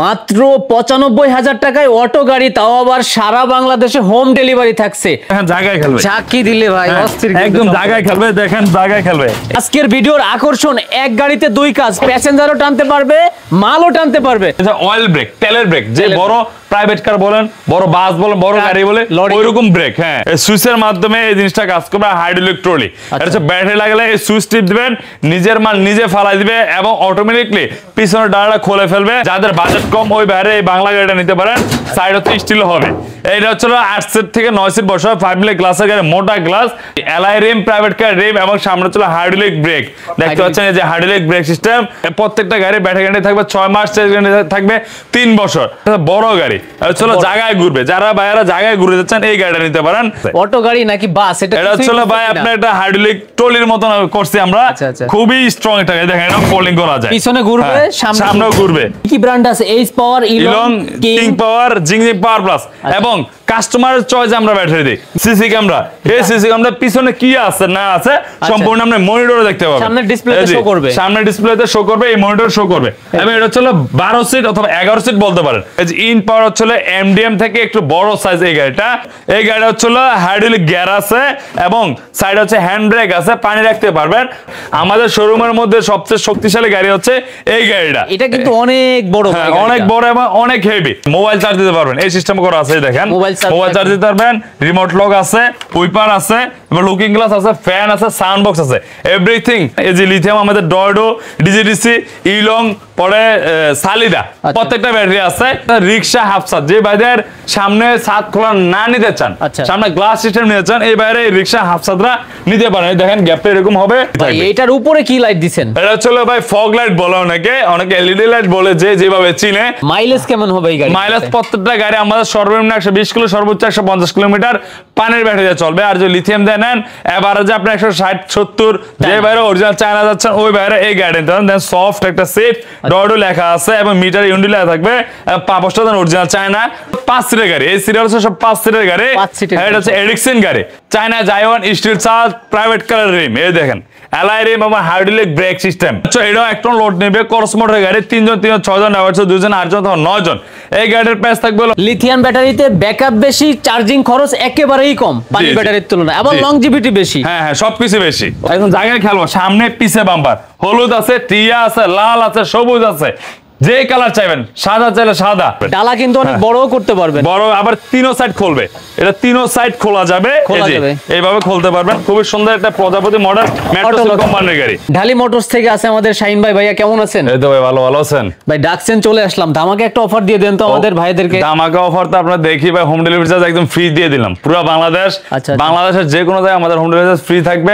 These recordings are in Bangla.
মাত্র ৯৫,০০০ টাকায় অটো গাড়ি, তাও আবার সারা বাংলাদেশে হোম ডেলিভারি থাকছে। জায়গায় খেলবে, চাকি দিলে ভাই অস্থির, একদম জায়গায় খেলবে। দেখেন জায়গায় খেলবে। আজকের ভিডিওর আকর্ষণ, এক গাড়িতে দুই কাজ, প্যাসেঞ্জারও টানতে পারবে, মালও টানতে পারবে। অয়েল ব্রেক, তেলের ব্রেক, যে বড় প্রাইভেট কার বলেন, বড় বাস বলেন, বড় গাড়ি বলে ওইরকম ব্রেক। হ্যাঁ, সুইচের মাধ্যমে এই জিনিসটা কাজ করবে। হাইড্রোলিক ট্রলি, এটা হচ্ছে ব্যাটারি লাগালে এই সুইচ টিপ দিবেন, নিজের মাল নিজে ফালাই দিবে এবং অটোমেটিকলি পিছনের ডালাটা খুলে ফেলবে। যাদের বাজেট কম ওই বাইরে এই বাংলা গাড়িটা নিতে পারেন। সাইড হচ্ছে স্টিল হবে। এইটা হচ্ছে 8 সিট থেকে 9 সিট বসা 5 মিলি গ্লাসের গাড়ি, মোটা গ্লাস, এলআই রিম, প্রাইভেট কার রিম এবং সামনে হচ্ছে হাইড্রোলিক ব্রেক। দেখতে পাচ্ছেন এই যে হাইড্রোলিক ব্রেক সিস্টেম। প্রত্যেকটা গাড়ি ব্যাটারি গাড়ি থাকবে 6 মাস, চেঞ্জ গাড়ি থাকবে 3 বছর। বড় গাড়ি চলো জায়গায় ঘুরবে, যারা ভাইয়ারা জায়গায় ঘুরে যাচ্ছেন এই গাড়িটা নিতে পারেন। অটো গাড়ি নাকি বাস? এটা চলো ভাই, আপনার এটা হাইড্রোলিক ট্রলির মতন করছি আমরা। খুবই স্ট্রং এটা, দেখেন এটা ফোল্ডিং করা যায়, পিছনে ঘুরবে, সামনেও ঘুরবে। কি ব্র্যান্ড আছে? এইচ পাওয়ার, ইলং, কিং পাওয়ার, জিংজিং পাওয়ার প্লাস। এবং কাস্টমারের চয়েস আমরা ব্যাটারি দিই। সিসি ক্যামেরা, এই সিসি ক্যামেরা পিছনে কি আছে না আছে সম্পূর্ণ আপনি মনিটরে দেখতে পাবেন। সামনে ডিসপ্লেতে শো করবে, সামনে ডিসপ্লেতে শো করবে, এই মনিটর শো করবে। এবং এটা হচ্ছে 12 সিট অথবা 11 সিট বলতে পারেন। এই যে ইন পাওয়ার হচ্ছে এমডিএম থেকে একটু বড় সাইজ এই গাড়িটা। এই গাড়িটা হচ্ছে হাইড্রোলিক গিয়ার আছে এবং সাইড হচ্ছে হ্যান্ড ব্রেক আছে, পানি রাখতে পারবেন। আমাদের শোরুমের মধ্যে সবচেয়ে শক্তিশালী গাড়ি হচ্ছে এই গাড়িটা। এটা কিন্তু অনেক বড়, অনেক বড় এবং অনেক হেভি। মোবাইল চার্জ দিতে পারবেন, এই সিস্টেম করা আছে। দেখেন মোবাইল চার্জ দিতে পারবেন, রিমোট লক আছে, উইপার আছে, লুকিং গ্লাস আছে, ফ্যান আছে, সাউন্ড বক্স আছে, এভরিথিং। এই যে লিথিয়াম আমাদের ডয়ডো, ডিজিডিসি, ইলং, পরে সালিডা, প্রত্যেকটা ব্যাটারি আছে। রিক্সা হাফসাত, যে ভাইদের সামনে ছাদ খোলা না নিতে চান, সামনে গ্লাস সিস্টেম নিতে চান, এই বাইরে রিক্সা হাফসাতরা নিতে পারেন। দেখেন গ্যাপটা এরকম হবে। এটার উপরে কি লাইট দিবেন? এটা হচ্ছে ভাই ফগ লাইট বলে, অনেকে এলইডি লাইট বলে, যে যেভাবে চিনে। মাইলেজ কেমন হবে এই গাড়ি? মাইলেজ প্রত্যেকটা গাড়ি আমাদের সর্বনিম্ন 120 কিলো, সর্বোচ্চ 150 কিলোমিটার পানির ব্যাটারি চলবে। আর যদি লিথিয়াম দিয়ে নেন এভারেজে আপনি 160-70, যে বাইরে অরিজিনাল চায়না যাচ্ছেন ওই বাইরে এই গাড়ি নিতে পারেন। দেন সফট একটা সিট, ডয়ডো লেখা আছে এবং মিটার ইউনিট লেখা থাকবে। পাঁচটা দেন অরিজিনাল চায়না 5 সিটের গাড়ি। এই সিরিয়াল হচ্ছে সব 5 সিটের গাড়ি। এটা হচ্ছে এডিকসন গাড়ি, চায়না জায়ওয়ান steel charge, private colour rim. এই দেখেন এলআই রিম এবং হাইড্রোলিক ব্রেক সিস্টেম। এটাও 1 টন লোড নেবে। ক্রস মোটর গাড়ি, 3 জন 6 জন, 2 জন 8 জন অথবা 9 জন। এই গাড়ির প্রাইস থাকবে। লিথিয়াম ব্যাটারিতে ব্যাকআপ বেশি, চার্জিং খরচ একেবারেই কম পানি ব্যাটারির তুলনায়, এবং লংজিভিটি বেশি। হ্যাঁ হ্যাঁ, সবকিছু বেশি। এখন জায়গায় খেলবো, সামনে পিছে বাম্পার, হলুদ আছে, টিয়া আছে, লাল আছে, সবুজ আছে, যে কালার চাইবেন, সাদা চাইলে সাদা। ডালা কিন্তু অনেক বড়ও করতে পারবেন, বড়, আবার 3 সাইড খুলবে। এটা 3 সাইড খোলা যাবে, এইভাবে খুলতে পারবেন। খুবই সুন্দর একটা প্রজাপতি মডেল মেট্রো কোম্পানির গাড়ি। ঢালি মোটরস থেকে আছে আমাদের শাহিন ভাই। ভাইয়া কেমন আছেন? এই তো ভাই, ভালো আছেন ভাই? ডাকছেন, চলে আসলাম। ধামাকা একটা অফার দিয়ে দেন তো আমাদের ভাইদেরকে। ধামাকা অফার তো আপনারা দেখি ভাই, হোম ডেলিভারি চার্জ একদম ফ্রি দিয়ে দিলাম পুরো বাংলাদেশ। বাংলাদেশের যে কোনো জায়গায় আমাদের হোম ডেলিভারি চার্জ ফ্রি থাকবে।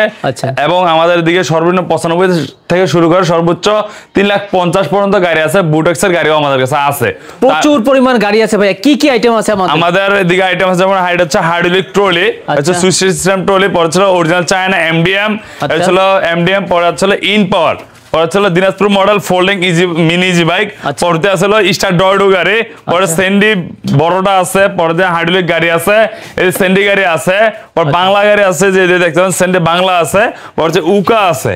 এবং আমাদের দিকে সর্বনিম্ন 95 থেকে শুরু করে সর্বোচ্চ 3,50,000 পর্যন্ত গাড়ি আছে। বুটেক্সের গাড়িও আমাদের কাছে আছে, প্রচুর পরিমাণ গাড়ি আছে। ভাই কি কি আইটেম আছে আমাদের এদিকে? আইটেম আছে যেমন হাইড্রোলিক ট্রলি, হচ্ছে সুইচ সিস্টেম ট্রলি, পরে ছিল অরিজিনাল চায়না এমডিএম, ছিল এমডিএম, পরে ছিল ইন পাওয়ার, পরে ছিল Dinajpur model folding easy mini easy bike, পরে ছিল স্টার ডয়ডো গাড়ি, পরে সেন্ডি বড়টা আছে, পরে হাইড্রোলিক গাড়ি আছে, এই সেন্ডি গাড়ি আছে, পরে বাংলা গাড়ি আছে, যে দেখতে পাচ্ছেন সেন্ডি বাংলা আছে, পরে উকা আছে।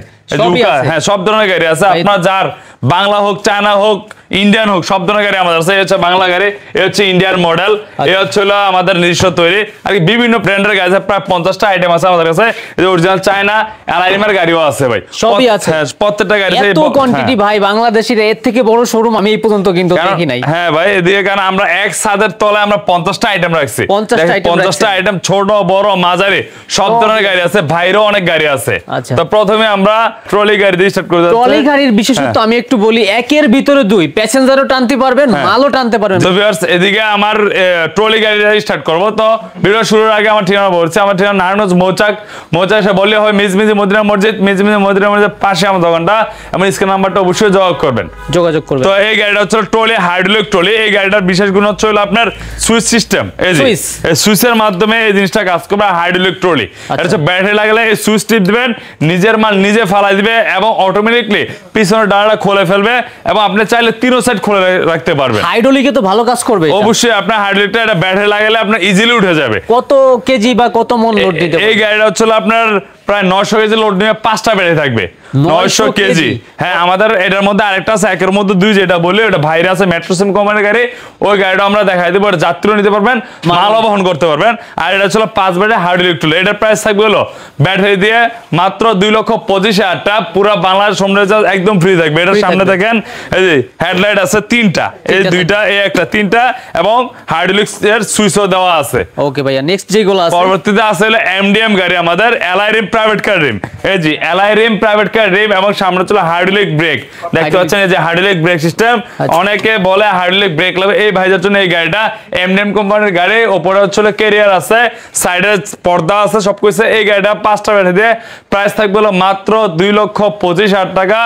হ্যাঁ, সব ধরনের গাড়ি আছে। আপনার যার বাংলা হোক, চায়না হোক, ইন্ডিয়ান হোক, সব ধরনের গাড়ি আমাদের আছে। এই হচ্ছে বাংলা গাড়ি, এই হচ্ছে ইন্ডিয়ান মডেল, এই হচ্ছে আমাদের নিজস্ব তৈরি আর কি। বিভিন্ন ব্র্যান্ডের গাড়ি আছে, প্রায় 50টা আইটেম আছে আমাদের কাছে। এই যে অরিজিনাল চায়না এলআইএম গাড়িও আছে ভাই, সবই আছে। প্রত্যেকটা গাড়ি এত কোয়ান্টিটি ভাই, বাংলাদেশের এর থেকে বড় শোরুম আমি এই পর্যন্ত কিন্তু দেখি নাই। হ্যাঁ ভাই, এদিকে কারণ আমরা এক ছাদের তলায় আমরা 50টা আইটেম রাখছি। 50টা আইটেম, ছোট বড় মাঝারি সব ধরনের গাড়ি আছে। ভাইরও অনেক গাড়ি আছে। তো প্রথমে আমরা ট্রলি গাড়ি দিয়ে স্টার্ট করে দিই। ট্রলি গাড়ির বিশেষত্ব আমি একটু বলি, একের ভিতরে 2, প্যাসেঞ্জারও টানতে পারবেন, মালও টানতে পারবেন। তো ভিউয়ার্স, এদিকে আমার ট্রলি গাড়ি স্টার্ট করব। তো ভিডিও শুরুর আগে আমার ঠিকানা বলছি। আমার ঠিকানা নারায়ণগঞ্জ মৌচাক এসে বললে হয় মিজমিজি মদিনা মসজিদ, মিজমিজি মদিনা মসজিদের পাশে আমার দোকানটা। আমার স্ক্রিন নাম্বারটা অবশ্যই যোগাযোগ করবেন। তো এই গাড়িটা হচ্ছে ট্রলি, হাইড্রোলিক ট্রলি। এই গাড়িটার বিশেষ গুণ হচ্ছে আপনার সুইচ সিস্টেম। এই যে সুইচের মাধ্যমে এই জিনিসটা কাজ করবে। হাইড্রোলিক ট্রলি, এটা হচ্ছে ব্যাটারি লাগালে এই সুইচ টিপ দিবেন, নিজের মাল নিজে ফালাই দিবে এবং অটোমেটিকলি পিছনের ডালাটা খুলে ফেলবে এবং আপনি চাইলে 3 সাইড খুলে রাখতে পারবেন। হাইড্রোলিকে তো ভালো কাজ করবে অবশ্যই। আপনার হাইড্রোলিকটা এটা ব্যাটারি লাগালে আপনার ইজিলি উঠে যাবে। কত কেজি বা কত মন লোড দিতে? এই গাড়িটা হচ্ছে আপনার প্রায় 900 কেজি লোড নিয়ে 5টা ব্যাটারি থাকবে। 900 কেজি। হ্যাঁ, আমাদের এটার মধ্যে আরেকটা আছে একের মধ্যে দুই, যেটা বলি ওটা ভাইরে আছে মেট্রোসিম কোম্পানির গাড়ি। ওই গাড়িটা আমরা দেখাই দেবো, যাত্রীও নিতে পারবেন, মালও বহন করতে পারবেন। আর এটা ছিল 5 ব্যাটারি হার্ড ইলেকট্রিক। এটার প্রাইস থাকবে হলো ব্যাটারি দিয়ে মাত্র 2,25,000 টাকা, পুরো বাংলাদেশ হোম ডেলিভারি একদম ফ্রি থাকবে। এটার সামনে দেখেন এই যে হেডলাইট আছে তিনটা, এই দুইটা, এই একটা, তিনটা, এবং হার্ড ইলেকট্রিক এর সুইচও দেওয়া আছে। ওকে ভাইয়া, নেক্সট যেগুলো আছে পরবর্তীতে আছে হলো এমডিএম গাড়ি, আমাদের এলআই রিম প্রাইভেট কার রিম। এই যে এলআই রিম প্রাইভেট কার রিম, এবং সামনে ছিল হাইড্রোলিক ব্রেক। দেখতে পাচ্ছেন এই যে হাইড্রোলিক ব্রেক সিস্টেম। অনেকে বলে হাইড্রোলিক ব্রেক লাগবে, এই ভাইদের জন্য এই গাড়িটা এমডিএম কোম্পানির গাড়ি। উপরে হচ্ছে ক্যারিয়ার আছে, সাইডে পর্দা আছে, সবকিছু। এই গাড়িটা 5টা ব্যাটারি দিয়ে প্রাইস থাকবে হলো মাত্র 2,25,000 টাকা,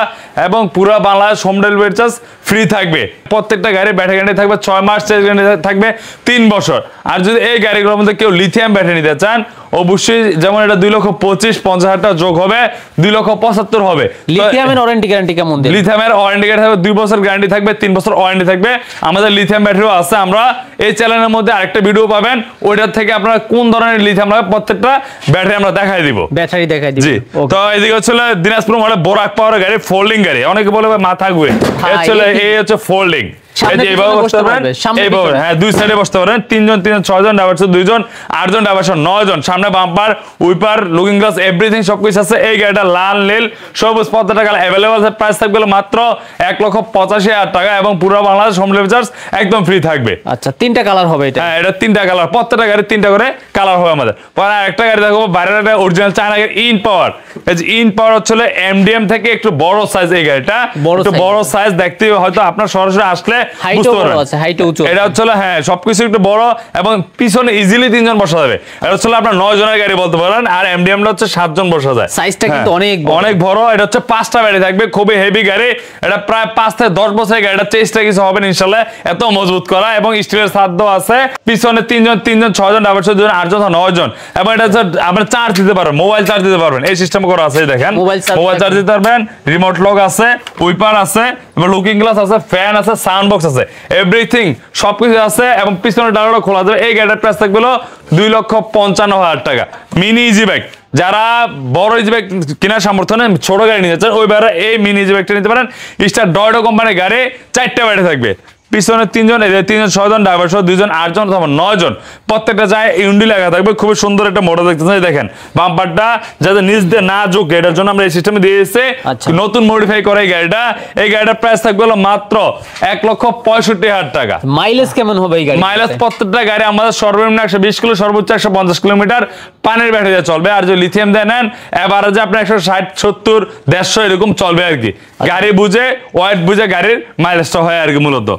এবং পুরো Bangladesh home delivery charge free থাকবে। প্রত্যেকটা গাড়ি ব্যাটারি গ্যারান্টি থাকবে 6 মাস, চার্জ গ্যারান্টি থাকবে 3 বছর। আর যদি এই গাড়িগুলোর মধ্যে কেউ লিথিয়াম ব্যাটারি নিতে চান, অবশ্যই যেমন এটা 2,50,000 টাকা যোগ হবে, 2,75,000 হবে। লিথিয়ামের ওয়ারেন্টি গ্যারান্টি কেমন দেন? লিথিয়ামের ওয়ারেন্টি গ্যারান্টি থাকবে 2 বছর গ্যারান্টি থাকবে, 3 বছর ওয়ারেন্টি থাকবে। আমাদের লিথিয়াম ব্যাটারিও আছে, আমরা এই চ্যানেলের মধ্যে আরেকটা ভিডিও পাবেন, ওইটার থেকে আপনারা কোন ধরনের লিথিয়াম লাগবে প্রত্যেকটা ব্যাটারি আমরা দেখাই দিব, ব্যাটারি দেখাই দিব। জি। তো এদিকে হচ্ছে দিনাজপুর মডেল বোরাক পাওয়ার গাড়ি, ফোল্ডিং গাড়ি। অনেকে বলে মাথা ঘুরে, এই হচ্ছে ফোল্ডিং। দুই সাইডে বসতে পারেন, 3 জন 6 জন, ড্রাইভার 2 জন, 8 জন, ড্রাইভার 9 জন। সামনে bumper, wiper, looking glass, everything সবকিছু আছে। এই গাড়িটা লাল, নীল, সবুজ প্রত্যেকটা কালার अवेलेबल আছে। প্রাইস থাকবে মাত্র 1,85,000 টাকা, এবং পুরো বাংলাদেশ হোম ডেলিভারি চার্জ একদম ফ্রি থাকবে। আচ্ছা, 3টা কালার হবে এটা? হ্যাঁ, এটা 3টা কালার, প্রত্যেকটা গাড়ি 3টা করে কালার হবে আমাদের। পরে আরেকটা গাড়ি দেখো, বাইরের একটা অরিজিনাল চায়না গাড়ি, ইন পাওয়ার। এই যে ইন পাওয়ার হচ্ছে এমডিএম থেকে একটু বড় সাইজ। এই গাড়িটা একটু বড় সাইজ, দেখতে হয়তো আপনার সরাসরি আসলে বুঝতে পারবেন। এটা হচ্ছে হ্যাঁ, সবকিছু একটু বড়, এবং পিছনে ইজিলি 3 জন বসা যাবে। এটা হচ্ছে আপনার 9 জনের গাড়ি বলতে পারেন। আর এমডিএমটা হচ্ছে 7 জন বসা যায়। সাইজটা কিন্তু অনেক বড়। এটা হচ্ছে 5টা ব্যাটারি থাকবে, খুবই হেভি গাড়ি। এটা প্রায় 5 থেকে 10 বছরের গাড়ি। এটা চেষ্টা কিছু হবে না ইনশাআল্লাহ, এত মজবুত করা, এবং স্টিলের সাধ্য আছে। পিছনে 3 জন 6 জন, ড্রাইভার 2 জন, 8 জন, 9 জন। এবং এটা হচ্ছে আপনার চার্জ দিতে পারবেন, মোবাইল চার্জ দিতে পারবেন, এই সিস্টেম করা আছে। দেখেন মোবাইল চার্জ দিতে পারবেন, রিমোট লক আছে, উইপার আছে, এবং লুকিং গ্লাস আছে, ফ্যান আছে, সাউন্ড বক্স আছে, এভরিথিং সবকিছু আছে। এবং পিছনে ডালাটা খোলা যাবে। এই গাড়িটার প্রাইস থাকবে 2,55,000 টাকা। মিনি ইজি বাইক, যারা বড় ইজি বাইক কেনার সামর্থ্য নেই, ছোট গাড়ি নিতে চান, ওই বেড়া এই মিনি ইজি বাইকটা নিতে পারেন। স্টার ডয়ডো কোম্পানির গাড়ি, 4টা ব্যাটারি থাকবে। পিছনে 3 জন, 3 জন 6 জন, ড্রাইভার 2 জন, 8 জন, 9 জন। প্রত্যেকটা যায় ইউন্ডি লেখা থাকবে। খুবই সুন্দর একটা মোটর দেখতেছেন। দেখেন বাম্পারটা যাতে নিচ দিয়ে না ঝুঁকে, এটার জন্য আমরা এই সিস্টেমে দিয়েছি, নতুন মডিফাই করে এই গাড়িটা। এই গাড়িটার প্রাইস থাকবে মাত্র 1,65,000 টাকা। মাইলেজ কেমন হবে এই গাড়ি? মাইলেজ প্রত্যেকটা গাড়ি আমাদের সর্বনিম্ন 120 কিলো, সর্বোচ্চ 150 কিলোমিটার পানির ব্যাটারি দিয়ে চলবে। আর যদি লিথিয়াম দিয়ে নেন, এভারেজে আপনার 160, 70, 150 এরকম চলবে আর কি। গাড়ি বুঝে, ওয়েট বুঝে গাড়ির মাইলেজটা হয় আর কি মূলত।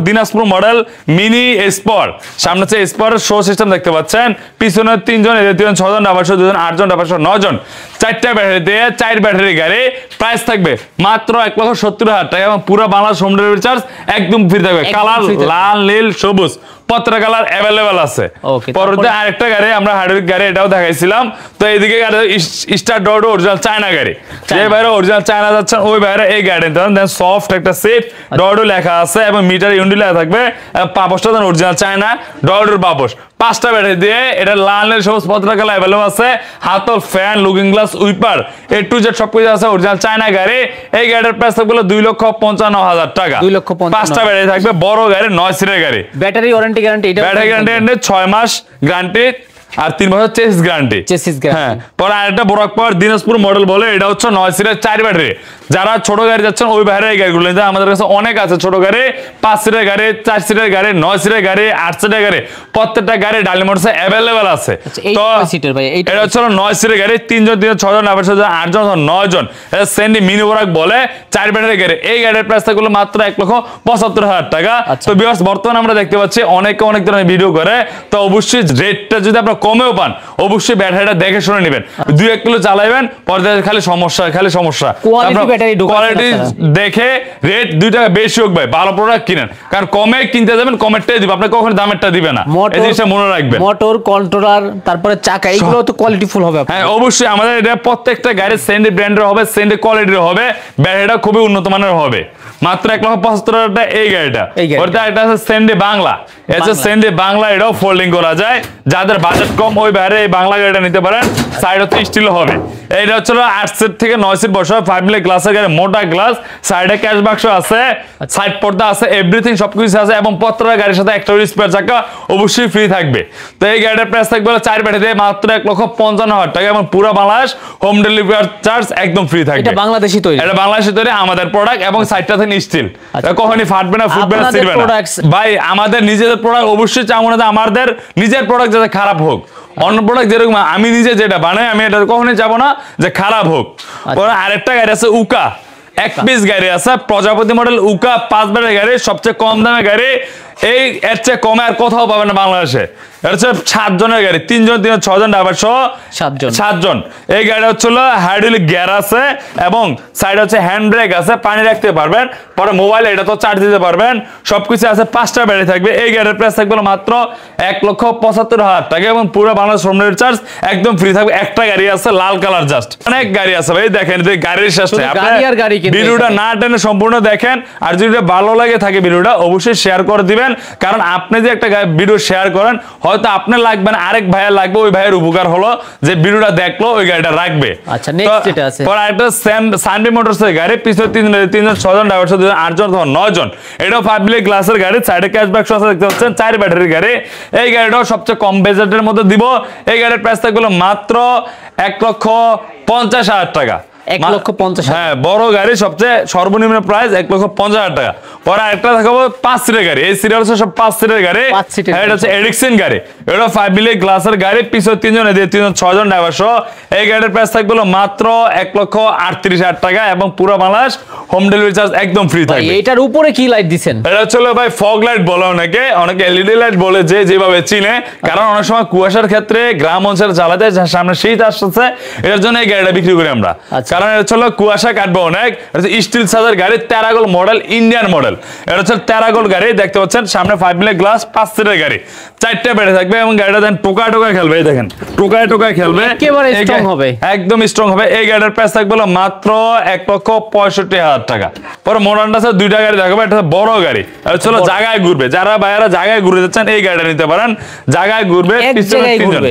দিনাজপুর মডেল মিনি স্পর, সামনে হচ্ছে স্পরের শো সিস্টেম দেখতে পাচ্ছেন। পিছনে 3 জন, 3 জন 6 জন, ড্রাইভার 2 জন, 8 জন, ড্রাইভার 9 জন। 4টা ব্যাটারি দিয়ে 4 ব্যাটারি গাড়ি, প্রাইস থাকবে মাত্র 1,70,000 টাকা, এবং পুরো বাংলাদেশ হোম ডেলিভারি চার্জ একদম ফ্রি থাকবে। কালার লাল, নীল, সবুজ প্রত্যেকটা কালার अवेलेबल আছে। পরবর্তী আরেকটা গাড়ি আমরা হাইড্রোলিক গাড়ি, এটাও দেখাইছিলাম। তো এইদিকে গাড়ি স্টার ডয়ডো অরিজিনাল চায়না গাড়ি, যে বাইরে অরিজিনাল চায়না যাচ্ছেন ওই বাইরে এই গাড়ি দেন। সফট একটা সিট, ডয়ডো লেখা আছে, এবং মিটার ইউনিট লেখা থাকবে। পাপোসটা দেন অরিজিনাল চায়না, ডয়ডোর পাপোস। 5টা ব্যাটারি দিয়ে এটা লাল, নীল, সবুজ প্রত্যেকটা কালার अवेलेबल আছে। হাতল, fan, looking glass, wiper, A to Z সবকিছু আছে। অরিজিনাল চায়না গাড়ি। এই গাড়ির প্রাইস থাকবে 2,55,000 টাকা। 5টা ব্যাটারি থাকবে, বড় গাড়ি, 9 সিটের গাড়ি। Battery warranty guarantee? এটা ব্যাটারি গ্যারান্টি 6 মাস গ্যারান্টি, আর 3 বছর চেসিস গ্যারান্টি। হ্যাঁ, পরে আরেকটা বোরাক পাওয়ার দিনাজপুর মডেল বলে, এটা হচ্ছে 9 সিটের 4 ব্যাটারি। যারা ছোট গাড়ি যাচ্ছেন ওই বাইরে এই গাড়িগুলো নিতে, আমাদের কাছে অনেক আছে ছোট গাড়ি, 5 সিটের গাড়ি, 4 সিটের গাড়ি, 9 সিটের গাড়ি, 8 সিটের গাড়ি, প্রত্যেকটা গাড়ি ডালি মোটরসে अवेलेबल আছে। তো এটা হচ্ছে 9 সিটের গাড়ি, 3 জন 3 জন 6 জন, 8 জন, 9 জন। এটা সেন্ডি মিনি বোরাক বলে, 4 ব্যাটারি গাড়ি। এই গাড়ির প্রাইস থাকলো মাত্র 1,75,000 টাকা। তো ভিউয়ার্স, বর্তমানে আমরা দেখতে পাচ্ছি অনেকে অনেক ধরনের ভিডিও করে। তো অবশ্যই রেটটা যদি আপনারা কমেও পান, অবশ্যই ব্যাটারিটা দেখে শুনে নেবেন। 2-1 কিলো চালাইবেন, পরে খালি সমস্যা। কোয়ালিটি দেখে রেট 2 টাকা বেশি হোক ভাই, ভালো প্রোডাক্ট কিনেন। কারণ কমে কিনতে যাবেন, কমেরটাই দিবে, আপনি কখনো দামেরটা দিবে না। এই জিনিসটা মনে রাখবেন। মোটর, কন্ট্রোলার, তারপরে চাকা, এগুলো তো কোয়ালিটি ফুল হবে। হ্যাঁ, অবশ্যই আমাদের এটা প্রত্যেকটা গাড়ির সেন্ডি ব্র্যান্ডের হবে, সেন্ডি কোয়ালিটির হবে, ব্যাটারিটা খুবই উন্নত মানের হবে। মাত্র 1,75,000 টাকা এই গাড়িটা। ওটা এটা আছে সেন্ডি বাংলা, এটা সেন্ডি বাংলা, এটাও ফোল্ডিং করা যায়। যাদের বাজেট কম ওই বাইরে এই বাংলা গাড়িটা নিতে পারেন। সাইড হচ্ছে স্টিল হবে। এইটা হচ্ছে 8 সিট থেকে 9 সিট বসা 5 মিলি গ্লাসের গাড়ি, মোটা গ্লাস, সাইডে ক্যাশ বাক্স আছে, সাইড পর্দা আছে, এভরিথিং সবকিছু আছে এবং প্রত্যেকটা গাড়ির সাথে একটা স্পেয়ার চাকা অবশ্যই ফ্রি থাকবে। তো এই গাড়িটার প্রাইস থাকবে 4 ব্যাটারি দিয়ে মাত্র 1,55,000 টাকা এবং পুরো বাংলাদেশ হোম ডেলিভারি চার্জ একদম ফ্রি থাকবে। এটা বাংলাদেশি তৈরি, এটা বাংলাদেশি তৈরি, আমাদের প্রোডাক্ট এবং সাইডটা থেকে স্টিল, কখনই ফাটবে না, ফুটবে না, ছিড়বে না। ভাই আমাদের নিজেদের প্রোডাক্ট অবশ্যই চাবো না যে আমাদের নিজের প্রোডাক্ট যাতে খারাপ হোক। অন্য প্রোডাক্ট যেরকম আমি নিজে যেটা বানাই আমি এটা কখনোই চাবো না যে খারাপ হোক। আরেকটা গাড়ি আছে উকা, এক পিস গাড়ি আছে, প্রজাপতি মডেল উকা 5 ব্যাটারি গাড়ি, সবচেয়ে কম দামে গাড়ি। এই এর চেয়ে কমে আর কোথাও পাবে না বাংলাদেশে। এটা হচ্ছে 7 জনের গাড়ি, 3 জন 6 জন ড্রাইভার সহ 7 জন। এই গাড়িটা হচ্ছে হাইড্রোলিক গিয়ার আছে এবং সাইডে হচ্ছে হ্যান্ড ব্রেক আছে, পানি রাখতে পারবেন, পরে মোবাইল এটা তো চার্জ দিতে পারবেন, সবকিছু আছে। 5টা ব্যাটারি থাকবে। এই গাড়ির প্রাইস থাকবে মাত্র 1,75,000 টাকা এবং পুরো বাংলাদেশ হোম ডেলিভারি চার্জ একদম ফ্রি থাকবে। একটা গাড়ি আছে লাল কালার, জাস্ট অনেক গাড়ি আছে ভাই, দেখেন গাড়ির শেষে ভিডিওটা না টেনে সম্পূর্ণ দেখেন। আর যদি ভালো লাগে থাকে ভিডিওটা অবশ্যই শেয়ার করে দিবেন, কারণ আপনি যে একটা ভিডিও শেয়ার করেন হয়তো আপনার লাগবে না, আরেক ভাইয়ের লাগবে, ওই ভাইয়ের উপকার হলো যে ভিডিওটা দেখলো ওই গাড়িটা রাখবে। আচ্ছা নেক্সট যেটা আছে পরে একটা সানডে মোটরস এর গাড়ি, পিছনে 3 জন 6 জন ড্রাইভার 8 জন 9 জন। এটাও 5 মিলি গ্লাসের গাড়ি, সাইডে ক্যাশ বাক্স আছে দেখতে পাচ্ছেন, 4 ব্যাটারির গাড়ি। এই গাড়িটাও সবচেয়ে কম বাজেটের মধ্যে দিব। এই গাড়ির প্রাইস থাকবে মাত্র 1,50,000 টাকা। 1,50,000। হ্যাঁ, বড় গাড়ি সবচেয়ে সর্বনিম্ন প্রাইস 1,50,000 টাকা। পরে একটা দেখাবো 5 সিটের গাড়ি, এই সিরিয়াল হচ্ছে সব 5 সিটের গাড়ি। এটা হচ্ছে এডিকসন গাড়ি, এটা 5 মিলি গ্লাসের গাড়ি, পিছনে 3 জন দিয়ে 3 জন 6 জন ড্রাইভার সহ। এই গাড়ির প্রাইস থাকবে মাত্র 1,38,000 টাকা এবং পুরো বাংলাদেশ হোম ডেলিভারি চার্জ একদম ফ্রি থাকবে। এটার উপরে কি লাইট দিবেন? এটা হচ্ছে ভাই ফগ লাইট বলে, অনেকে এলইডি লাইট বলে, যে যেভাবে চিনে, কারণ অনেক সময় কুয়াশার ক্ষেত্রে গ্রাম অঞ্চলে চালাতে সামনে শীত আসছে, এর জন্য এই গাড়িটা বিক্রি করি আমরা। কারণ এটা হচ্ছে কুয়াশা কাটবে অনেক। স্টিল সাইজের গাড়ি, টেরাগোল মডেল, ইন্ডিয়ান মডেল। এটা হচ্ছে টেরাগোল গাড়ি, দেখতে পাচ্ছেন সামনে 5 মিলি গ্লাস, 5 সিটের গাড়ি, 4টা ব্যাটারি থাকবে এবং গাড়িটা দেন টোকায় খেলবে। এই দেখেন টোকায় খেলবে, একেবারে স্ট্রং হবে, একদম স্ট্রং হবে। এই গাড়ির প্রাইস থাকবে মাত্র 1,65,000 টাকা। পরে মডার্ন আছে 2টা গাড়ি দেখাবো। এটা বড় গাড়ি, এটা হলো জায়গায় ঘুরবে, যারা বাইরে জায়গায় ঘুরে যাচ্ছেন এই গাড়িটা নিতে পারেন। জায়গায় ঘুরবে, পিছনে 3 জন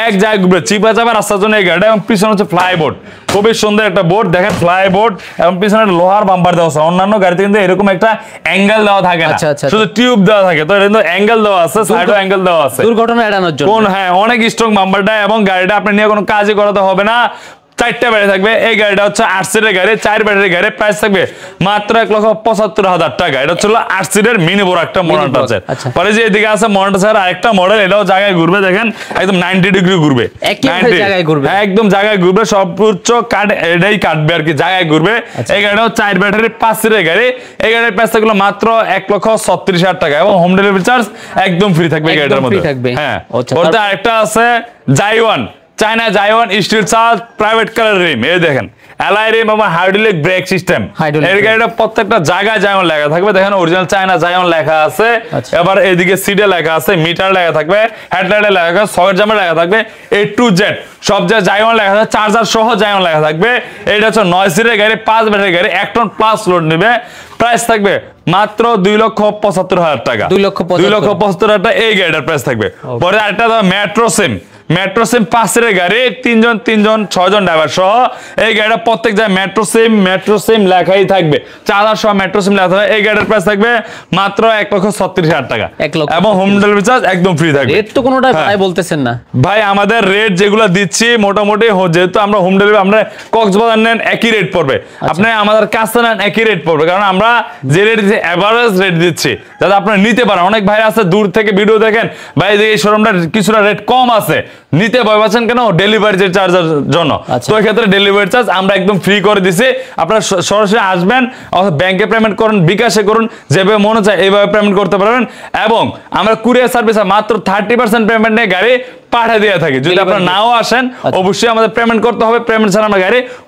এক জায়গায় ঘুরবে, চিপা চাপা রাস্তার জন্য এই গাড়িটা। এবং পিছনে হচ্ছে ফ্লাইবোর্ড, খুবই সুন্দর একটা বোর্ড, দেখেন ফ্লাইবোর্ড এবং পিছনে লোহার বাম্পার দেওয়া আছে। অন্যান্য গাড়িতে কিন্তু এরকম একটা অ্যাঙ্গেল দেওয়া থাকে না, শুধু টিউব দেওয়া থাকে, তো এটা কিন্তু অ্যাঙ্গেল দেওয়া আছে, সাইডও অ্যাঙ্গেল দেওয়া আছে দুর্ঘটনা এড়ানোর জন্য। হ্যাঁ, অনেক স্ট্রং বাম্পারটা এবং গাড়িটা আপনি নিয়ে কোনো কাজই করাতে হবে না। 4টা ব্যাটারি থাকবে। এই গাড়িটা হচ্ছে 8 সিটের গাড়ি, 4 ব্যাটারির গাড়ি, প্রাইস থাকবে মাত্র 1,75,000 টাকা। এটা হচ্ছে 8 সিটের মিনি বড় একটা মডেল আছে। পরে যে এদিকে আছে মডেল স্যার আরেকটা মডেল, এটাও জায়গায় ঘুরবে, দেখেন একদম 90 ডিগ্রি ঘুরবে, একদম জায়গায় ঘুরবে, সর্বোচ্চ কাট এটাই কাটবে আর কি, জায়গায় ঘুরবে। এই গাড়িটাও 4 ব্যাটারি 5 সিটের গাড়ি। এই গাড়ির প্রাইস থাকবে মাত্র 1,36,000 টাকা এবং হোম ডেলিভারি চার্জ একদম ফ্রি থাকবে এই গাড়িটার মধ্যে। হ্যাঁ, ওতে আরেকটা আছে জাইওয়ান, চায়না জাইওয়ান steel charge private colour rim. এই দেখেন এলআই রিম এবং হাইড্রোলিক ব্রেক সিস্টেম। এর গাড়িটা প্রত্যেকটা জায়গায় জাইওয়ান লেখা থাকবে, দেখেন অরিজিনাল চায়না জাইওয়ান লেখা আছে। এবার এদিকে সিটে লেখা আছে, মিটার লেখা থাকবে, হেডলাইটে লেখা থাকবে, সকেট জাম্পার লেখা থাকবে, A to Z সব জায়গায় জাইওয়ান লেখা থাকবে, চার্জার সহ জাইওয়ান লেখা থাকবে। এটা হচ্ছে 9 সিটের গাড়ি, 5 ব্যাটারি গাড়ি, 1 টন প্লাস লোড নেবে। প্রাইস থাকবে মাত্র 2,75,000 টাকা। 2,75,000 টাকা এই গাড়িটার প্রাইস থাকবে। পরে আরেকটা মেট্রো সিম, 5 সিটের গাড়ি, 3 জন 6 জন ড্রাইভার সহ। এই গাড়িটা প্রত্যেক জায়গায় মেট্রো সিম লেখাই থাকবে, চার্জার সহ মেট্রো সিম লেখা থাকবে। এই গাড়ির প্রাইস থাকবে মাত্র 1,36,000 টাকা এবং হোম ডেলিভারি চার্জ একদম ফ্রি থাকবে। রেট তো কোনোটা ভাই বলতেছেন না ভাই, আমাদের রেট যেগুলো দিচ্ছি মোটামুটি, যেহেতু আমরা হোম ডেলিভারি, আমরা কক্সবাজার নেন একই রেট পড়বে, আপনি আমাদের কাছে নেন একই রেট পড়বে, কারণ আমরা যে রেট দিচ্ছি এভারেজ রেট দিচ্ছি যাতে আপনারা নিতে পারেন। অনেক ভাই আছে দূর থেকে ভিডিও দেখেন, ভাই এই শোরুমটা কিছুটা রেট কম আছে, নিতে ভয় পাচ্ছেন কেন? ডেলিভারি চার্জের জন্য। তো এই ক্ষেত্রে ডেলিভারি চার্জ আমরা একদম ফ্রি করে দিছি। আপনারা সরাসরি আসবেন, ব্যাংকে পেমেন্ট করুন, বিকাশে করুন, যেভাবে মনে চায় এইভাবে পেমেন্ট করতে পারবেন। এবং আমরা কুরিয়ার সার্ভিস মাত্র 30% পেমেন্ট নিয়ে গাড়ি পাঠিয়ে দিয়ে থাকি। যদি আপনারা নাও আসেন অবশ্যই আমাদের পেমেন্ট করতে হবে, পেমেন্ট ছাড়া আমরা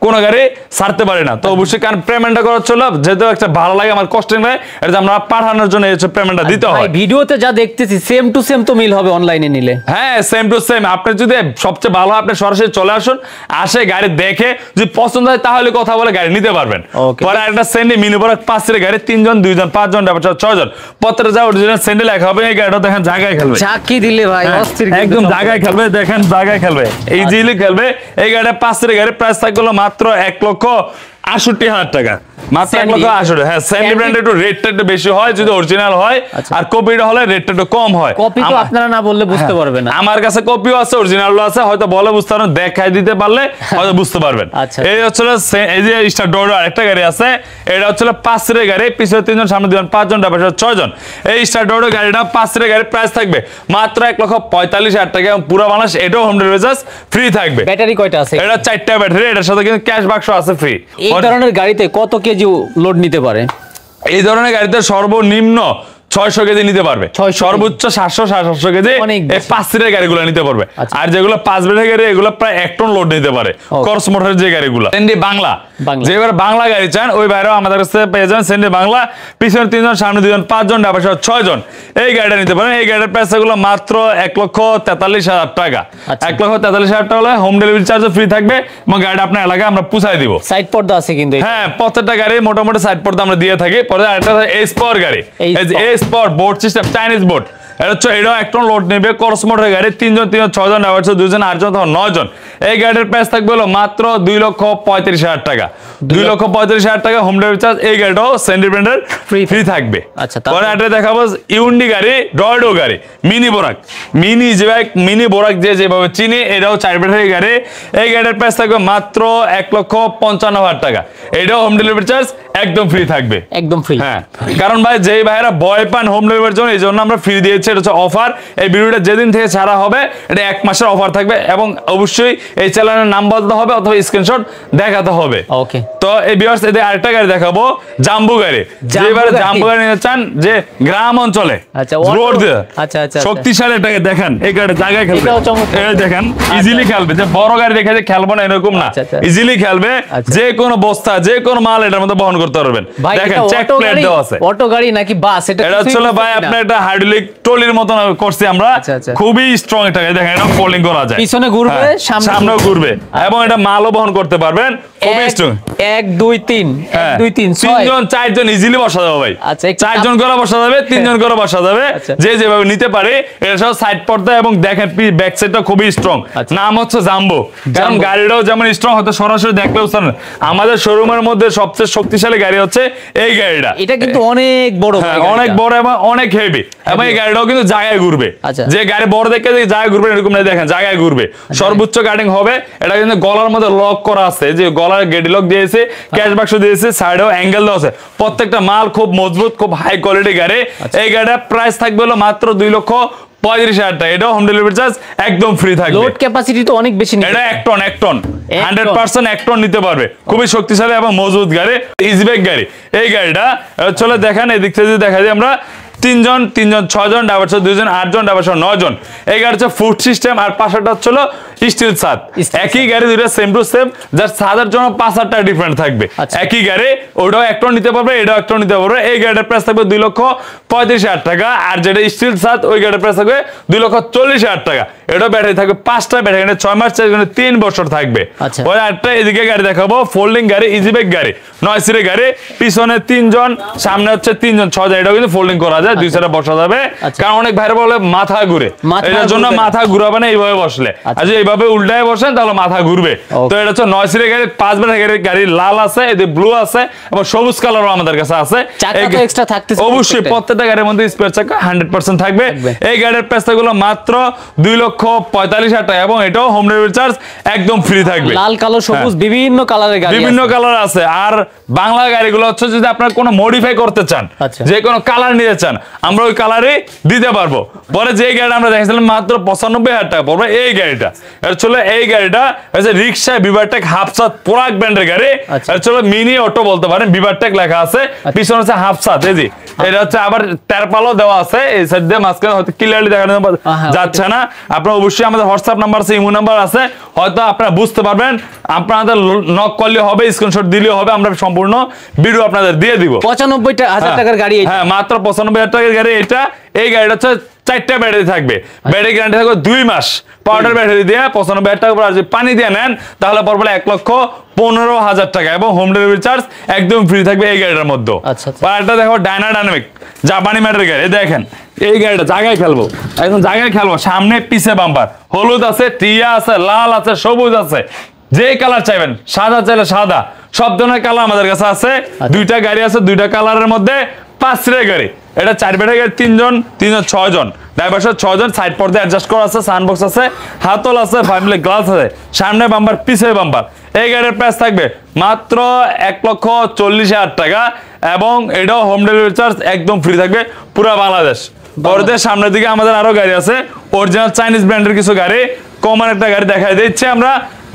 কোনো গাড়ি ছাড়তে পারি না। তো অবশ্যই কারণ পেমেন্টটা করার জন্য যেহেতু একটা ভালো লাগে, আমার কষ্ট নেই, এটা আমরা পাঠানোর জন্য এই পেমেন্টটা দিতে হয়। ভিডিওতে যা দেখতেছি সেম টু সেম তো মিল হবে অনলাইনে নিলে। হ্যাঁ, সেম টু সেম। আপনি যদি সবচেয়ে ভালো হয় আপনি সরাসরি চলে আসুন, আসে গাড়ি দেখে যদি পছন্দ হয় তাহলে কথা বলে গাড়ি নিতে পারবেন। পরে একটা স্যান্ডেল মিনি বোরাক 5 সিটের গাড়ি 3 জন 2 জন 5 জন 6 জন প্রত্যেকটা যা অরিজিনাল স্যান্ডেল লেখা হবে। এই গাড়িটা দেখেন জায়গায় খেলবে, চাকি দিলে ভাই অস্থির, একদম জায়গায় খেলবে, দেখেন জায়গায় খেলবে, ইজিলি খেলবে। এই গাড়িটা 5 সিটের গাড়ি প্রাইস থাকলো মাত্র 1,68,000 টাকা, মাত্র 1,68,000। হ্যাঁ, স্যান্ডি ব্র্যান্ড একটু রেটটা একটু বেশি হয় যদি অরিজিনাল হয়, আর কপিটা হলে রেটটা একটু কম হয়। কপি তো আপনারা না বললে বুঝতে পারবেন না। আমার কাছে কপিও আছে, অরিজিনালও আছে, হয়তো বলে বুঝতে পারবেন, দেখাই দিতে পারলে হয়তো বুঝতে পারবেন। এই হচ্ছে এই যে স্টার ডোর আরেকটা গাড়ি আছে, এটা হচ্ছে 5 সিটের গাড়ি, পিছনে 3 জন সামনে 2 জন 5 জন 6 জন। এই স্টার ডোর গাড়িটা 5 সিটের গাড়ি প্রাইস থাকবে মাত্র 1,45,000 টাকা, এবং পুরো বাংলাদেশ এটাও হোম ডেলিভারি চার্জ ফ্রি থাকবে। ব্যাটারি কয়টা আছে? এটা 4টা ব্যাটারি, এটার সাথে কিন্তু ক্যাশ বাক্স আছে ফ্রি। এই ধরনের গাড়িতে কত কেজি লোড নিতে পারে? এই ধরনের গাড়িতে সর্বনিম্ন 600 কেজি নিতে পারবে, সর্বোচ্চ 700-750 কেজি এই 5 সিটের গাড়িগুলো নিতে পারবে। আর যেগুলো 5 বেডের গাড়ি এগুলো প্রায় 1 টন লোড নিতে পারে। ক্রস মোটরের যে গাড়িগুলো সেন্ডি বাংলা, যেবার বাংলা গাড়ি চান ওই ভাইরাও আমাদের কাছে পেয়ে যাবেন সেন্ডি বাংলা, পিছনে 3 জন সামনে 2 জন 5 জন 6 জন। এই গাড়িটা নিতে পারেন। এই গাড়ির প্রাইস গুলো মাত্র 1,43,000 টাকা। 1,43,000 টাকা হলে হোম ডেলিভারি চার্জও ফ্রি থাকবে, এবং গাড়িটা আপনার এলাকায় আমরা পৌঁছায় দিব। সাইড পর্দা আছে কিন্তু? হ্যাঁ, প্রত্যেকটা গাড়ি মোটামুটি সাইড পর্দা আমরা দিয়ে থাকি। পরে আরেকটা এস পাওয়ার গাড়ি, spot board system, Chinese board, এটাও 1 টন লোড নেবে। ক্রস মোটরের গাড়ি 3 জন 6 জন 2 জন 8 জন 9 জন। এই গাড়ির প্রাইস থাকবে হলো মাত্র 2,35,000 টাকা। 2,35,000 টাকা হোম ডেলিভারি চার্জ। এই গাড়িটাও সেন্ডি ব্র্যান্ডের ফ্রি থাকবে। পরে এটা দেখাবো ইউন্ডি গাড়ি, ডয়ডো গাড়ি, মিনি বোরাক, মিনি বোরাক যেভাবে চিনি, এটাও 4 ব্যাটারি গাড়ি। এই গাড়ির প্রাইস থাকবে মাত্র 1,55,000 টাকা। এটাও হোম ডেলিভারি চার্জ একদম ফ্রি থাকবে, একদম ফ্রি। হ্যাঁ, কারণ ভাই যেই ভাইরা ভয় পান হোম ডেলিভারির জন্য, এই জন্য আমরা ফ্রি দিয়েছি। এটা হচ্ছে অফার। এই ভিডিওটা যেদিন থেকে ছাড়া হবে এটা 1 মাসের অফার থাকবে, এবং অবশ্যই এই চ্যানেলের নাম বলতে হবে অথবা স্ক্রিনশট দেখাতে হবে। ওকে, তো এই ভিউয়ার্স এদের আরেকটা গাড়ি দেখাবো, জাম্বো গাড়ি। যেবারে জাম্বো গাড়ি নিতে চান যে গ্রাম অঞ্চলে রোড দিয়ে, শক্তিশালী এটাকে দেখেন। এই গাড়ি জায়গায় খেলবে, এই দেখেন ইজিলি খেলবে। যে বড় গাড়ি দেখে যে খেলবো না এরকম না, ইজিলি খেলবে। যে কোনো বস্তা, যে কোনো মাল এটার মধ্যে বহন করতে পারবেন। দেখেন চেক প্লেট দেওয়া আছে। অটো গাড়ি নাকি বাস? এটা হচ্ছে ভাই আপনার এটা হাইড্রোলিক ট্রলির মতন করছি আমরা, খুবই স্ট্রং। এটা দেখেন এটা পোলিং করা যায়, পিছনে ঘুরবে সামনেও ঘুরবে, এবং এটা মালও বহন করতে পারবেন, খুবই স্ট্রং। 1 2 3 1 2 3 6 জন 4 জন ইজিলি বসা যাবে ভাই। 4 জন করে বসা যাবে, 3 জন করে বসা যাবে, যে যেভাবে নিতে পারে। এটা সব সাইড পর্দা, এবং দেখেন ব্যাক সাইডটা খুবই স্ট্রং। নাম হচ্ছে জাম্বো, কারণ গাড়িটাও যেমন স্ট্রং, হয়তো সরাসরি দেখলেও আমাদের শোরুমের মধ্যে সবচেয়ে শক্তিশালী গাড়ি হচ্ছে এই গাড়িটা। এটা কিন্তু অনেক বড়, অনেক বড় এবং অনেক হেভি, এবং এই গাড়িটাও কিন্তু জায়গায় ঘুরবে। যে গাড়ি বড় দেখে জায়গায় ঘুরবে এরকম না, দেখেন জায়গায় ঘুরবে, সর্বোচ্চ গার্ডিং হবে। এটা কিন্তু গলার মধ্যে লক করা আছে, যে গলার গেডি লক দিয়েছে, ক্যাশ বাক্স দিয়েছে, সাইডেও অ্যাঙ্গেল দেওয়া আছে। প্রত্যেকটা মাল খুব মজবুত, খুব হাই কোয়ালিটি গাড়ি। এই গাড়িটার প্রাইস থাকবে হলো মাত্র 2,35,000 টাকা। এটা হোম ডেলিভারি চার্জ একদম ফ্রি থাকবে। লোড ক্যাপাসিটি তো অনেক বেশি, এটা 1 টন 100% 1 টন নিতে পারবে। খুবই শক্তিশালী এবং মজবুত গাড়ি, ইজিব্যাক গাড়ি। এই গাড়িটা চলে দেখেন, এই দিক থেকে যদি দেখা যায় আমরা 3 জন 6 জন 2 জন 8 জন 9 জন। এই গাড়ি হচ্ছে ফুড সিস্টেম, আর পাশেরটা হচ্ছে স্টিল ছাদ। একই গাড়ি দুইটা সেম টু সেম, যার ছাদের জন্য 5,000 টাকা ডিফারেন্ট থাকবে। একই গাড়ি, ওটাও 1 টন নিতে পারবে, এটাও 1 টন নিতে পারবে। এই গাড়িটার প্রাইস থাকবে 2,35,000 টাকা, আর যেটা স্টিল ছাদ ওই গাড়ির প্রাইস থাকবে 2,40,000 টাকা। এটা ব্যাটারি থাকবে 5টা ব্যাটারি, 6 মাস চার্জ, 3 বছর থাকবে। ওই একটা এদিকে গাড়ি দেখাবো, ফোল্ডিং গাড়ি, ইজিব্যাক গাড়ি, 9 সিটের গাড়ি, পিছনে 3 জন সামনে হচ্ছে 3 জন 6 জন। এটাও কিন্তু ফোল্ডিং করা যায়, 2 সাইডে বসা যাবে। কারণ অনেক ভাইরা বলে মাথা ঘুরে, এটার জন্য মাথা ঘুরাবে না এইভাবে বসলে। আর যদি এইভাবে উল্টায় বসেন তাহলে মাথা ঘুরবে। তো এটা হচ্ছে 9 সিটের গাড়ি, 5 ব্যাটারি গাড়ি, লাল আছে, এদিকে ব্লু আছে, এবং সবুজ কালারও আমাদের কাছে আছে। অবশ্যই প্রত্যেকটা গাড়ির মধ্যে স্পেয়ার চাকা 100% থাকবে। এই গাড়ির প্রাইস গুলো মাত্র 2,45,000 টাকা, এবং এটাও হোম ডেলিভারি চার্জ একদম ফ্রি থাকবে। লাল, কালো, সবুজ বিভিন্ন কালারের গাড়ি, বিভিন্ন কালার আছে। আর বাংলা গাড়িগুলো হচ্ছে যদি আপনারা কোনো মডিফাই করতে চান, যে কোনো কালার নিতে চান, আমরা ওই কালারে দিতে পারবো। পরে যে গাড়িটা আমরা দেখেছিলাম মাত্র 95,000 টাকা পড়বে এই গাড়িটা। চলো এই গাড়িটা হচ্ছে রিক্সা বিভারটেক হাফসাত পোরাক ব্র্যান্ডের গাড়ি। চলো মিনি অটো বলতে পারেন, বিভারটেক লেখা আছে, পিছনে হচ্ছে হাফসাত। এই যে এটা হচ্ছে আবার তেরপালও দেওয়া আছে এই সাইড দিয়ে, মাঝখানে হয়তো ক্লিয়ারলি দেখানো যাচ্ছে না। আপনারা অবশ্যই আমাদের হোয়াটসঅ্যাপ নাম্বার আছে, ইমো নাম্বার আছে, হয়তো আপনারা বুঝতে পারবেন। আপনাদের নক করলে হবে, স্ক্রিনশট দিলেও হবে, আমরা সম্পূর্ণ ভিডিও আপনাদের দিয়ে দিব। 95,000 টাকার গাড়ি, হ্যাঁ মাত্র 95,000 টাকার গাড়ি এটা। এই গাড়িটা হচ্ছে 4টা ব্যাটারি থাকবে, ব্যাটারি গ্যারান্টি থাকবে 2 মাস। পাউডার ব্যাটারি দিয়ে 95,000 টাকা পড়ে, আর যদি পানি দিয়ে নেন তাহলে পড়বে 1,15,000 টাকা, এবং হোম ডেলিভারি চার্জ একদম ফ্রি থাকবে এই গাড়িটার মধ্যে। আচ্ছা। আর একটা দেখো ডাইনামিক জাপানি ম্যাটের গাড়ি, দেখেন এই গাড়িটা জায়গায় খেলবো, একদম জায়গায় খেলবো, সামনে পিছে বাম্পার, হলুদ আছে, টিয়া আছে, লাল আছে, সবুজ আছে, যে কালার চাইবেন, সাদা চাইলে সাদা, সব ধরনের কালার আমাদের কাছে আছে। 2টা গাড়ি আছে, 2টা কালারের মধ্যে 5 সিটের গাড়ি। এটা 4 বেডের গাড়ি, 3 জন 6 জন, ড্রাইভার 6 জন, সাইড পর্দা অ্যাডজাস্ট করা আছে, সানবক্স আছে, হাতল আছে, ফ্যামিলি গ্লাস আছে, সামনে বাম্পার পিছে বাম্পার। এই গাড়ির প্রাইস থাকবে মাত্র 1,40,000 টাকা, এবং এটাও হোম ডেলিভারি চার্জ একদম ফ্রি থাকবে পুরো বাংলাদেশ। পরদের সামনের দিকে আমাদের আরো গাড়ি আছে, অরিজিনাল চাইনিজ ব্র্যান্ডের কিছু গাড়ি। কমন একটা গাড়ি দেখাই দিচ্ছি আমরা,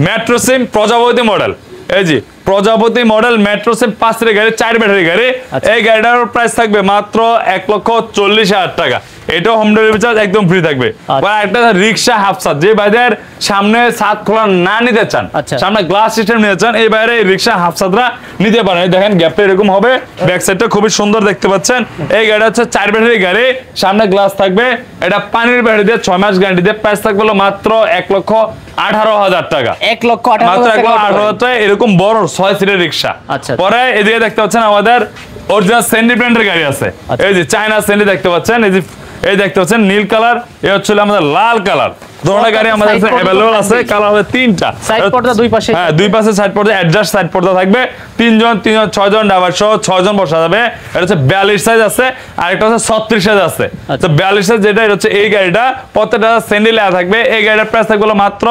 মেট্রো সিম প্রজাপতি মডেল। এই যে প্রজাপতি মডেল মেট্রো সিম 5 সিটের গাড়ি, 4 ব্যাটারি গাড়ি। এই গাড়িটার প্রাইস থাকবে মাত্র 1,40,000 টাকা, এটাও হোম ডেলিভারি চার্জ একদম ফ্রি থাকবে। আর একটা রিক্সা হাফসাত, যে ভাইদের সামনে ছাদ খোলা না নিতে চান, সামনে গ্লাস সিস্টেম নিতে চান, এই বাইরে রিক্সা হাফসাতরা নিতে পারেন। দেখেন গ্যাপটা এরকম হবে, ব্যাক সাইডটা খুবই সুন্দর দেখতে পাচ্ছেন। এই গাড়িটা হচ্ছে 4 ব্যাটারি গাড়ি, সামনে গ্লাস থাকবে, এটা পানির ব্যাটারি দিয়ে 6 মাস গ্যারান্টি দিয়ে। প্রাইস থাকবে মাত্র 1,18,000 টাকা, 1,18,000 টাকা। এরকম বড় 6 সিটের রিক্সা। পরে এদিকে দেখতে পাচ্ছেন আমাদের অরিজিনাল স্যান্ডি ব্র্যান্ডের গাড়ি আছে, এই যে চায়না স্যান্ডি দেখতে পাচ্ছেন, এই দেখতে পাচ্ছেন নীল কালার, এই হচ্ছে আমাদের লাল কালার। দুটো গাড়ি আমাদের কাছে अवेलेबल আছে, কালার হবে 3টা। সাইড পর্দা দুই পাশে, হ্যাঁ দুই পাশে সাইড পর্দা, অ্যাডজাস্ট সাইড পর্দা থাকবে। 3 জন 6 জন ড্রাইভার সহ 6 জন বসা যাবে। এটা হচ্ছে 42 সাইজ আছে, আর একটা হচ্ছে 36 সাইজ আছে। তো 42 সাইজ যেটা, এটা হচ্ছে এই গাড়িটা, প্রত্যেকটা স্যান্ডেল লেখা থাকবে। এই গাড়িটার প্রাইস থাকবে মাত্র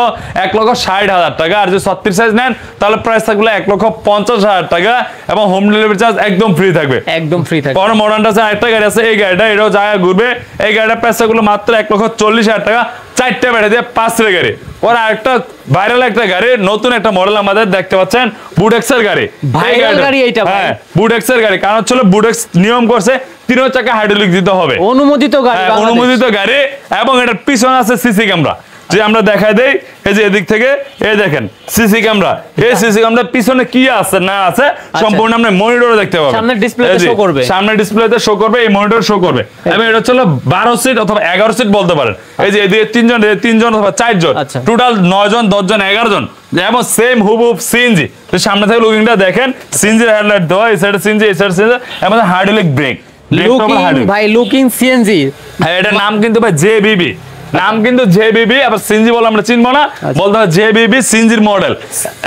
1,60,000 টাকা, আর যদি 36 সাইজ নেন তাহলে প্রাইস থাকবে 1,50,000 টাকা, এবং হোম ডেলিভারি চার্জ একদম ফ্রি থাকবে, একদম ফ্রি থাকবে। পরে মডার্নটা আছে, আরেকটা গাড়ি আছে, এই গাড়িটা এটাও জায়গা ঘুরবে। এই গাড়িটার প্রাইস থাকবে মাত্র 1,40,000 টাকা, 4টা ব্যাটারি দিয়ে 5 সিটের গাড়ি। পরে আরেকটা ভাইরাল একটা গাড়ি, নতুন একটা মডেল আমাদের দেখতে পাচ্ছেন, বুডেক্সের গাড়ি। ভাইরাল গাড়ি এইটা, হ্যাঁ বুডেক্সের গাড়ি, কারণ হচ্ছে বুডেক্স নিয়ম করছে 3 চাকা হাইড্রোলিক দিতে হবে, অনুমোদিত গাড়ি, অনুমোদিত গাড়ি। এবং এটার পিছনে আছে সিসি ক্যামেরা, যে আমরা দেখাই দেই, এই যে এদিক থেকে এই দেখেন সিসি ক্যামেরা। এই সিসি ক্যামেরার পিছনে কি আছে না আছে সম্পূর্ণ আপনি মনিটরে দেখতে পাবেন, সামনে ডিসপ্লেতে শো করবে, সামনে ডিসপ্লেতে শো করবে, এই মনিটর শো করবে। এবং এটা হচ্ছে 12 সিট অথবা 11 সিট বলতে পারেন। এই যে এদিকে 3 জন, 3 জন অথবা 4 জন, টোটাল 9 জন, 10 জন, 11 জন। যেমন সেম হুবহুব সিএনজি, তো সামনে থেকে লুকিংটা দেখেন, সিএনজি হেডলাইট দেওয়া, এই সাইডে সিএনজি, এই সাইডে সিএনজি, এবং হাইড্রোলিক ব্রেক। ভাই লুকিং সিএনজি, এটার নাম কিন্তু ভাই জেবিবি, নাম কিন্তু জেবিবি। আবার সিএনজি বলে আমরা চিনবো না, বলতে হবে জেবিবি সিএনজির মডেল।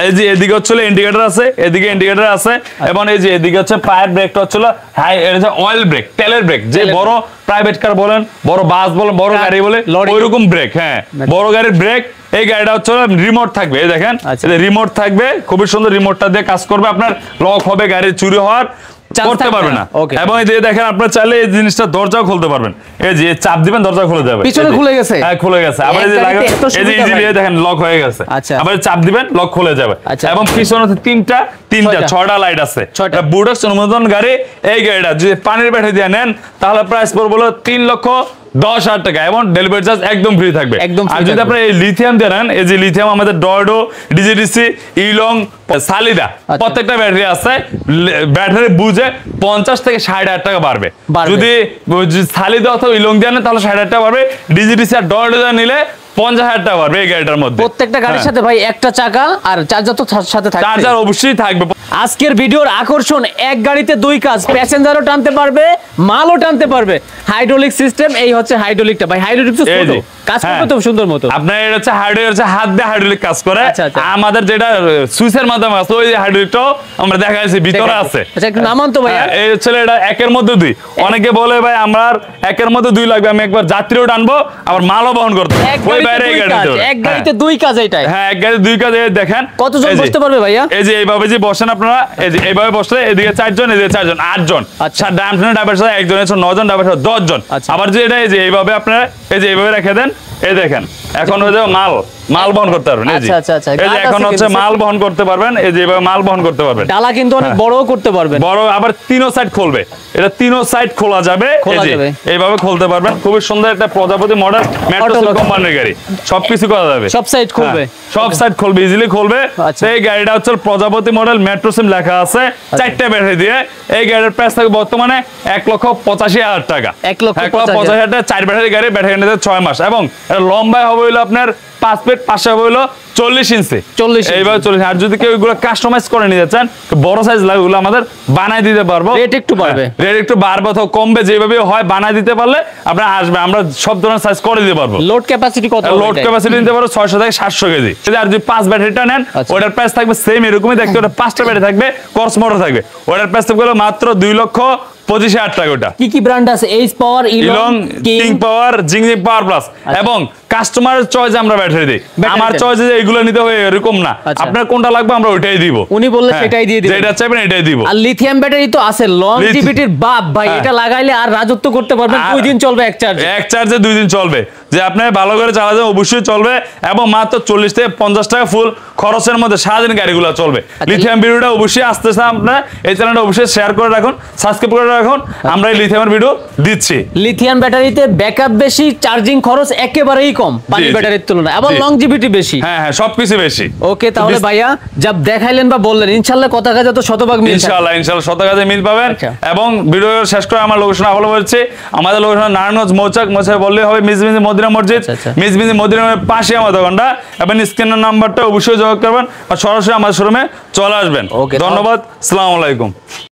এই যে এদিকে হচ্ছে ইন্ডিকেটর আছে, এদিকে ইন্ডিকেটর আছে, এবং এই যে এদিকে হচ্ছে পায়ের ব্রেকটা হচ্ছে হাই, এটা হচ্ছে অয়েল ব্রেক, তেলের ব্রেক। যে বড় প্রাইভেট কার বলেন, বড় বাস বলেন, বড় গাড়ি বলে ওইরকম ব্রেক। হ্যাঁ বড় গাড়ির ব্রেক। এই গাড়িটা হচ্ছে রিমোট থাকবে, এই দেখেন রিমোট থাকবে, খুবই সুন্দর। রিমোটটা দিয়ে কাজ করবে, আপনার লক হবে, গাড়ি চুরি হওয়ার করতে পারবে না। এবং এই যে দেখেন, আপনারা চাইলে এই জিনিসটা দরজাও খুলতে পারবেন, এই যে চাপ দিবেন দরজা খুলে যাবে, পিছনে খুলে গেছে, হ্যাঁ খুলে গেছে। আবার এই যে লাগান, এই যে ইজিলি দেখেন লক হয়ে গেছে, আবার চাপ দিবেন লক খুলে যাবে। এবং পিছনে 6টা লাইট আছে। বুডেক্স অনুমোদন গাড়ি। এই গাড়িটা যদি পানির ব্যাটারি দিয়ে নেন তাহলে প্রাইস পড়বে 3,10,000 টাকা, এবং ডেলিভারি চার্জ একদম ফ্রি থাকবে। আর যদি আপনারা এই লিথিয়াম দিয়ে নেন, এই যে লিথিয়াম আমাদের ডয়ডো, ডিজিডিসি, ইলং, সালিদা, প্রত্যেকটা ব্যাটারি আছে, ব্যাটারি বুঝে 50 থেকে 60,000 টাকা বাড়বে। যদি সালিদা অথবা ইলং দিয়ে নেন তাহলে 60,000 টাকা বাড়বে। ডিজিডিসি আর ডয়ডো দিয়ে নিলে 50,000 টাকা বাড়বে এই গাড়িটার মধ্যে। প্রত্যেকটা গাড়ির সাথে ভাই একটা চাকা আর চার্জার তো সাথে থাকবে, চার্জার অবশ্যই থাকবে। আজকের ভিডিওর আকর্ষণ, এক গাড়িতে 2 কাজ, প্যাসেঞ্জারও টানতে পারবে, মালও টানতে পারবে। হাইড্রোলিক সিস্টেম, এই হচ্ছে হাইড্রোলিকটা ভাই, হাইড্রোলিক তো ছোট কাজ করবে তো সুন্দর মতো। আপনার এটা হচ্ছে হাইড্রোলিক, হচ্ছে হাত দিয়ে হাইড্রোলিক কাজ করে। আমাদের যেটা সুইচের মাধ্যমে আছে, ওই হাইড্রোলিকটাও আমরা দেখাইছি ভিতরে আছে। আচ্ছা একটু নামান তো ভাই। এই হচ্ছে এটা 1-এর মধ্যে 2। অনেকে বলে ভাই আমার 1-এর মধ্যে 2 লাগবে, আমি একবার যাত্রীও টানবো আবার মালও বহন করতে, ওই বাইরে এই গাড়িতে এক গাড়িতে 2 কাজ এটাই। হ্যাঁ এক গাড়িতে 2 কাজ। এই দেখেন কতজন বসতে পারবে ভাইয়া? এই যে এইভাবে যে বসেন আপনারা, এই যে এইভাবে বসলে এদিকে 4 জন, এদিকে 4 জন, 8 জন। আচ্ছা ড্রাইভার সাথে 1 জন, 9 জন ড্রাইভার সাথে 10 জন। আবার যে এটা এই যে এইভাবে আপনারা এই যে এইভাবে রেখে দেন, এই দেখেন এখন ওই যে মাল বহন করতে পারবেন, এই যে এই যে এখন হচ্ছে মাল বহন করতে পারবেন, এই যে এইভাবে মাল বহন করতে পারবেন। ডালা কিন্তু অনেক বড়ও করতে পারবেন, বড় আবার তিনও সাইড খুলবে, এটা তিনও সাইড খোলা যাবে, এই যে এইভাবে খুলতে পারবেন। খুবই সুন্দর একটা প্রজাপতি মডেল মেট্রোসিল কোম্পানির গাড়ি, সবকিছু করা যাবে, সব সাইড খুলবে, সব সাইড খুলবে, ইজিলি খুলবে। এই গাড়িটা হচ্ছে প্রজাপতি মডেল মেট্রোসিম লেখা আছে, 4টা ব্যাটারি দিয়ে। এই গাড়ির প্রাইস থাকে বর্তমানে 1,85,000 টাকা, 1,85,000 টাকা। 4 ব্যাটারি গাড়ি, ব্যাটারি গাড়িতে 6 মাস, এবং এটা লম্বায় হবে হলো আপনার 5 ফিট, পাশে হবে হলো 40 ইঞ্চি, এইভাবে 40। আর যদি কেউ এগুলো কাস্টমাইজ করে নিতে চান, বড় সাইজ লাগে, ওগুলো আমাদের বানাই দিতে পারবো, রেট একটু বাড়বে, রেট একটু বাড়বে অথবা কমবে, যেভাবে হয় বানাই দিতে পারলে আপনারা আসবে, আমরা সব ধরনের সাইজ করে দিতে পারবো। লোড ক্যাপাসিটি কত? লোড ক্যাপাসিটি নিতে পারো 600 থেকে 700 কেজি। আর যদি 5 ব্যাটারিটা নেন, ওটার প্রাইস থাকবে সেম এরকমই দেখতে, ওটা 5টা ব্যাটারি থাকবে, কর্স মোটর থাকবে, ওটার প্রাইস থাকবে মাত্র 2,25,000 টাকা। ওটা কি কি ব্র্যান্ড আছে? এইচ পাওয়ার, ইলং, কিং পাওয়ার, জিংজিং পাওয়ার প্লাস। এবং কাস্টমারের চয়েসে আমরা ব্যাটারি দিই, আমার চয়েসে যে এগুলো নিতে হয় এরকম না, আপনার কোনটা লাগবে আমরা ওইটাই দিব, উনি বললে সেটাই দিয়ে দিব, যেটা চাইবেন এটাই দিব। আর লিথিয়াম ব্যাটারি তো আছে লংজিভিটির বাপ ভাই, এটা লাগাইলে আর রাজত্ব করতে পারবেন, 2 দিন চলবে এক চার্জে 2 দিন চলবে, যে আপনি ভালো করে চালাতে অবশ্যই চলবে। এবং মাত্র 40 থেকে 50 টাকা ফুল খরচের মধ্যে সারাদিন গাড়িগুলো চলবে। লিথিয়াম ভিডিওটা অবশ্যই আসতেছে, আপনারা এই চ্যানেলটা অবশ্যই শেয়ার করে রাখুন, সাবস্ক্রাইব করে রাখুন, আমরা এই লিথিয়ামের ভিডিও দিচ্ছি। লিথিয়াম ব্যাটারিতে ব্যাকআপ বেশি, চার্জিং খরচ একেবারেই কম পানি ব্যাটারির তুলনায়, এবং লংজিভিটি বেশি। হ্যাঁ সবকিছু বেশি। ওকে, তাহলে ভাইয়া যা দেখাইলেন বা বললেন, ইনশাআল্লাহ কথা কাজে তো শতভাগ মিল, ইনশাআল্লাহ শত কাজে মিল পাবেন। এবং ভিডিও শেষ করে আমার লোকেশন আলো বলছি, আমাদের লোকেশন নারায়ণগঞ্জ মৌচাক বললে হবে মিজমিজি মদিনা মসজিদ, মিজমিজি মদিনার পাশে আমার দোকানটা। এবং স্ক্রিনের নাম্বারটা অবশ্যই যোগাযোগ করবেন, আর সরাসরি আমার শোরুমে চলে আসবেন। ধন্যবাদ, আসসালামু আলাইকুম।